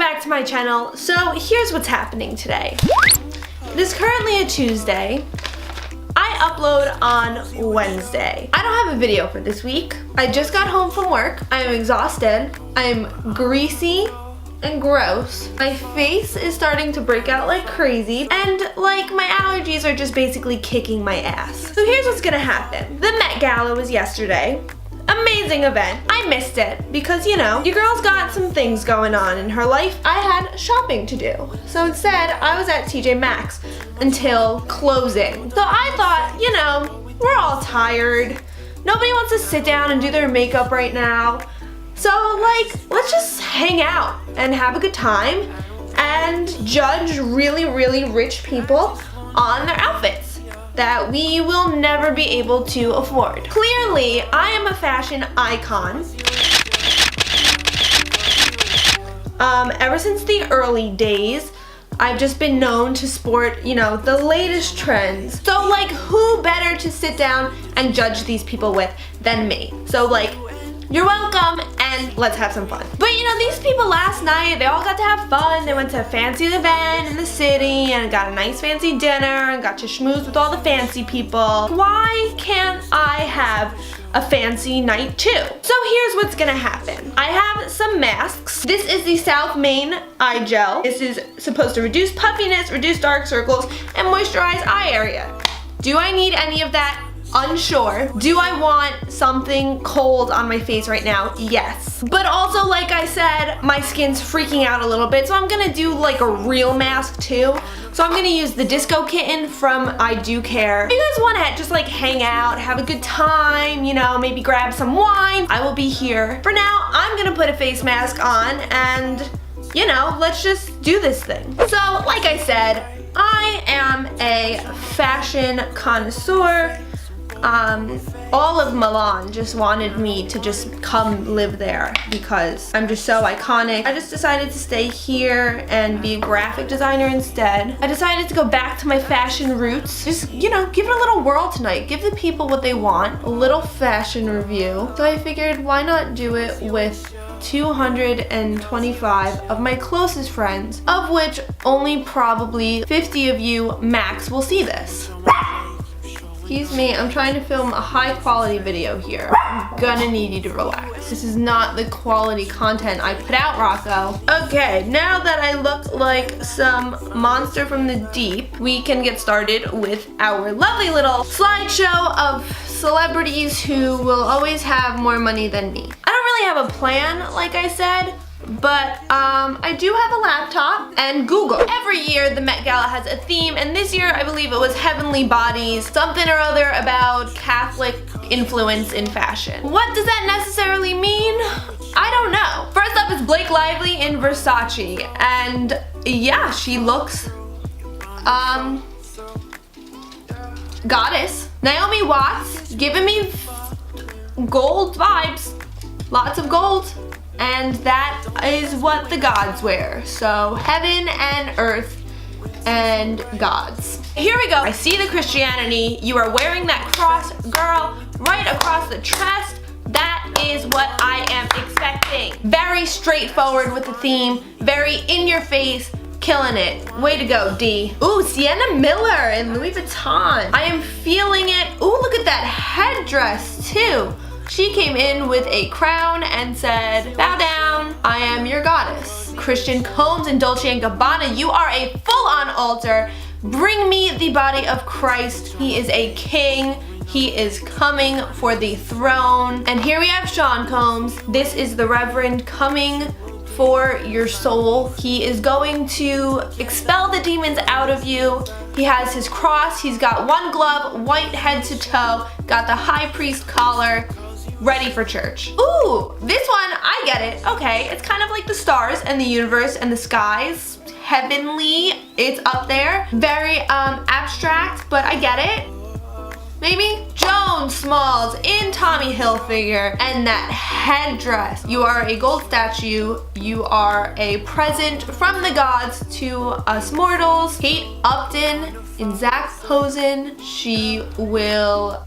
back to my channel. So here's what's happening today. It is currently a Tuesday. I upload on Wednesday. I don't have a video for this week. I just got home from work. I am exhausted. I'm greasy and gross. My face is starting to break out like crazy, and like my allergies are just basically kicking my ass. So here's what's gonna happen. The Met Gala was yesterday. Amazing event. I missed it because, you know, your girl's got some things going on in her life. I had shopping to do. So instead, I was at TJ Maxx until closing. So I thought, you know, we're all tired. Nobody wants to sit down and do their makeup right now. So like, let's just hang out and have a good time and judge really, really rich people on their outfits that we will never be able to afford. Clearly, I am a fashion icon. Ever since the early days, I've just been known to sport, you know, the latest trends. So like, who better to sit down and judge these people with than me? So like, you're welcome, and let's have some fun. But you know, these people last night, they all got to have fun. They went to a fancy event in the city and got a nice fancy dinner and got to schmooze with all the fancy people. Why can't I have a fancy night too? So here's what's gonna happen. I have some masks. This is the South Main Eye Gel. This is supposed to reduce puffiness, reduce dark circles, and moisturize eye area. Do I need any of that? Unsure. Do I want something cold on my face right now? Yes. But also, like I said, my skin's freaking out a little bit, so I'm gonna do like a real mask too. So I'm gonna use the Disco Kitten from I Do Care. If you guys wanna just like hang out, have a good time, you know, maybe grab some wine, I will be here. For now, I'm gonna put a face mask on and, you know, let's just do this thing. So, like I said, I am a fashion connoisseur. All of Milan just wanted me to just come live there because I'm just so iconic. I just decided to stay here and be a graphic designer instead. I decided to go back to my fashion roots. Just, you know, give it a little whirl tonight. Give the people what they want. A little fashion review. So I figured, why not do it with 225 of my closest friends, of which only probably 50 of you max will see this. Excuse me, I'm trying to film a high quality video here. I'm gonna need you to relax. This is not the quality content I put out, Rocco. Okay, now that I look like some monster from the deep, we can get started with our lovely little slideshow of celebrities who will always have more money than me. I don't really have a plan, like I said, but I do have a laptop and Google. Every year the Met Gala has a theme, and this year I believe it was Heavenly Bodies, something or other about Catholic influence in fashion. What does that necessarily mean? I don't know. First up is Blake Lively in Versace, and yeah, she looks goddess. Naomi Watts giving me gold vibes, lots of gold. And that is what the gods wear. So heaven and earth and gods. Here we go. I see the Christianity. You are wearing that cross, girl, right across the chest. That is what I am expecting. Very straightforward with the theme. Very in your face. Killing it. Way to go, D. Ooh, Sienna Miller in Louis Vuitton. I am feeling it. Ooh, look at that headdress too. She came in with a crown and said, bow down, I am your goddess. Christian Combs and Dolce & Gabbana, you are a full-on altar. Bring me the body of Christ. He is a king. He is coming for the throne. And here we have Sean Combs. This is the Reverend coming for your soul. He is going to expel the demons out of you. He has his cross. He's got one glove, white head to toe, got the high priest collar. Ready for church. Ooh, this one, I get it. Okay, it's kind of like the stars and the universe and the skies. Heavenly, it's up there. Very abstract, but I get it. Maybe? Joan Smalls in Tommy Hilfiger, and that headdress. You are a gold statue. You are a present from the gods to us mortals. Kate Upton in Zach Posen. She will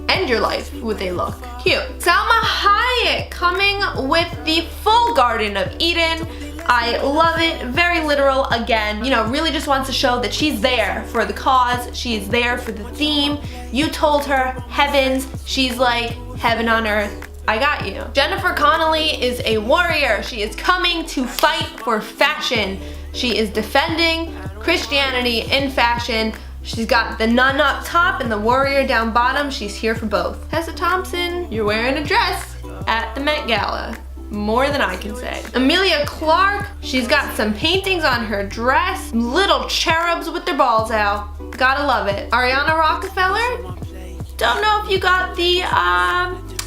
end your life with a look. Cute. Salma Hayek coming with the full Garden of Eden. I love it. Very literal again. You know, really just wants to show that she's there for the cause. She's there for the theme. You told her heavens. She's like, heaven on earth, I got you. Jennifer Connelly is a warrior. She is coming to fight for fashion. She is defending Christianity in fashion. She's got the nun up top and the warrior down bottom. She's here for both. Tessa Thompson, you're wearing a dress at the Met Gala. More than I can say. Emilia Clarke, she's got some paintings on her dress. Little cherubs with their balls out. Gotta love it. Ariana Rockefeller, don't know if you got the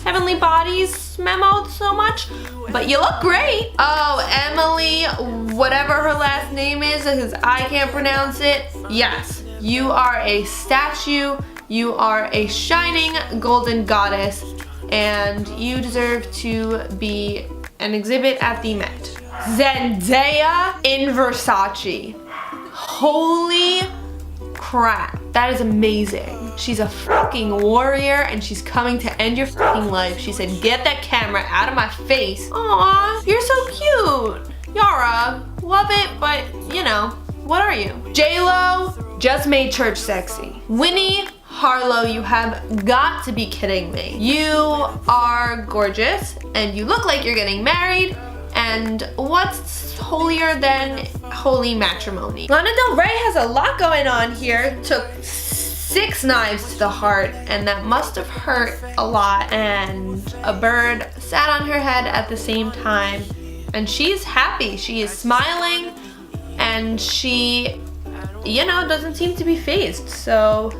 Heavenly Bodies memo so much, but you look great. Oh, Emily, whatever her last name is, because I can't pronounce it. Yes, you are a statue. You are a shining golden goddess, and you deserve to be an exhibit at the Met. Zendaya in Versace. Holy crap, that is amazing. She's a fucking warrior and she's coming to end your fucking life. She said, get that camera out of my face. Aw, you're so cute. Yara, love it, but you know, what are you? J-Lo just made church sexy. Winnie Harlow, you have got to be kidding me. You are gorgeous and you look like you're getting married, and what's holier than holy matrimony? Lana Del Rey has a lot going on here. Took 6 knives to the heart, and that must have hurt a lot, and a bird sat on her head at the same time, and she's happy. She is smiling, and she, you know, doesn't seem to be fazed, so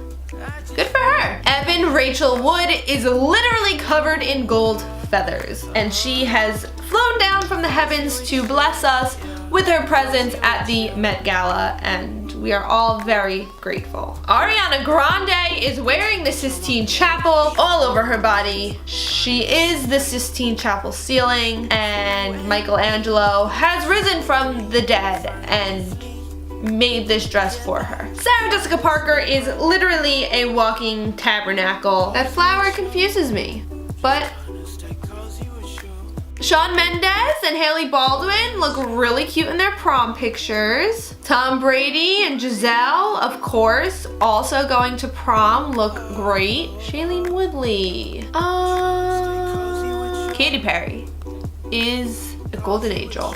good for her. Evan Rachel Wood is literally covered in gold feathers, and she has flown down from the heavens to bless us with her presence at the Met Gala, and we are all very grateful. Ariana Grande is wearing the Sistine Chapel all over her body. She is the Sistine Chapel ceiling, and Michelangelo has risen from the dead and made this dress for her. Sarah Jessica Parker is literally a walking tabernacle. That flower confuses me, but Shawn Mendes and Hailey Baldwin look really cute in their prom pictures. Tom Brady and Giselle, of course, also going to prom, look great. Shailene Woodley. Katy Perry is a golden angel,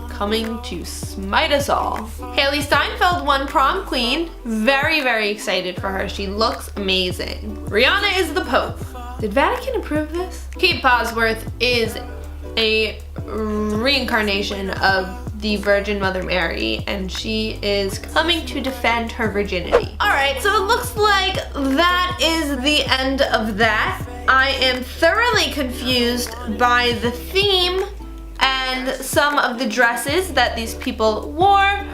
coming to smite us all. Haley Steinfeld won prom queen. Very, very excited for her. She looks amazing. Rihanna is the Pope. Did Vatican approve this? Kate Bosworth is a reincarnation of the Virgin Mother Mary, and she is coming to defend her virginity. Alright, so it looks like that is the end of that. I am thoroughly confused by the theme and some of the dresses that these people wore,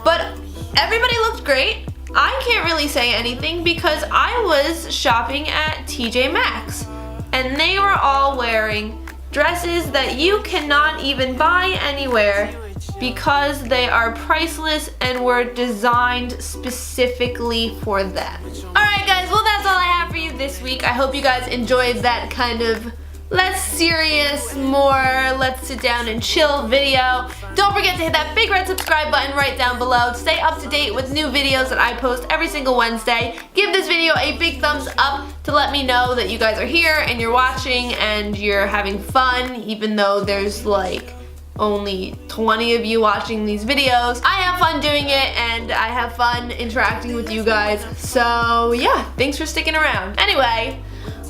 but everybody looked great. I can't really say anything because I was shopping at TJ Maxx, and they were all wearing dresses that you cannot even buy anywhere because they are priceless and were designed specifically for them. Alright guys, well that's all I have for you this week. I hope you guys enjoyed that kind of less serious, more let's sit down and chill video. Don't forget to hit that big red subscribe button right down below to stay up to date with new videos that I post every single Wednesday. Give this video a big thumbs up to let me know that you guys are here and you're watching and you're having fun, even though there's like only 20 of you watching these videos. I have fun doing it and I have fun interacting with you guys. So yeah, thanks for sticking around. Anyway,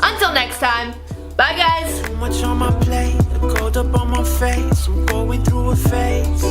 until next time, bye guys. Too much on my plate, the cold up on my face. I'm going through a phase.